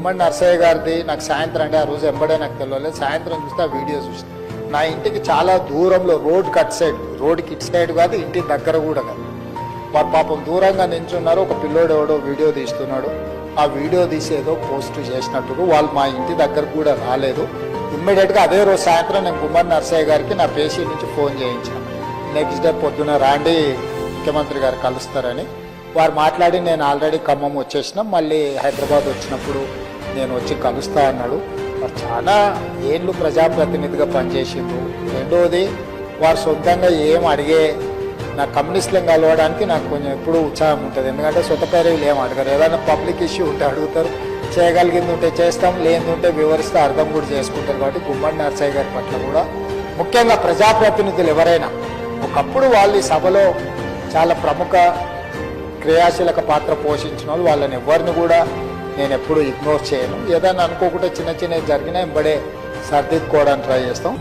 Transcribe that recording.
గుమ్మడి నర్సయ్య గారిది నాకు సాయంత్రం అంటే ఆ రోజు ఎంబడే నాకు తెలియలేదు. సాయంత్రం చూస్తే ఆ వీడియో చూస్తే నా ఇంటికి చాలా దూరంలో రోడ్కి అటు సైడ్, రోడ్కి ఇటు సైడ్ కాదు, ఇంటి దగ్గర కూడా కాదు. వారు పాపం దూరంగా నించున్నారు. ఒక పిల్లోడు ఎవడో వీడియో తీస్తున్నాడు. ఆ వీడియో తీసి ఏదో పోస్ట్ చేసినట్టు వాళ్ళు మా ఇంటి దగ్గర కూడా రాలేదు. ఇమ్మీడియట్గా అదే రోజు సాయంత్రం నేను గుమ్మడి నర్సయ్య గారికి నా పేషీ నుంచి ఫోన్ చేయించాను. నెక్స్ట్ డే పొద్దున రాండి ముఖ్యమంత్రి గారు కలుస్తారని. వారు మాట్లాడి నేను ఆల్రెడీ ఖమ్మం వచ్చేసినాం, మళ్ళీ హైదరాబాద్ వచ్చినప్పుడు నేను వచ్చి కలుస్తా అన్నాడు. వారు చాలా ఏళ్ళు ప్రజాప్రతినిధిగా పనిచేసిండ్రు. రెండోది వారు సొంతంగా ఏం అడిగే నా కమ్యూనిస్టులను కలవడానికి నాకు కొంచెం ఎప్పుడు ఉత్సాహం ఉంటుంది. ఎందుకంటే సొంత పేరులు ఏం అడగారు, ఏదైనా పబ్లిక్ ఇష్యూ ఉంటే అడుగుతారు, చేయగలిగింది ఉంటే చేస్తాం, లేనిదుంటే వివరిస్తే అర్థం కూడా చేసుకుంటారు. కాబట్టి గుమ్మడి నర్సయ్య గారి పట్ల కూడా ముఖ్యంగా ప్రజాప్రతినిధులు ఎవరైనా ఒకప్పుడు వాళ్ళు ఈ సభలో చాలా ప్రముఖ క్రియాశీలక పాత్ర పోషించిన వాళ్ళు, వాళ్ళని ఎవరిని కూడా నేను ఎప్పుడు ఇగ్నోర్ చేయను. ఏదైనా అనుకోకుండా చిన్న చిన్నవి జరిగినా వెంబడే సర్దిద్దుకోవడానికి ట్రై చేస్తాం.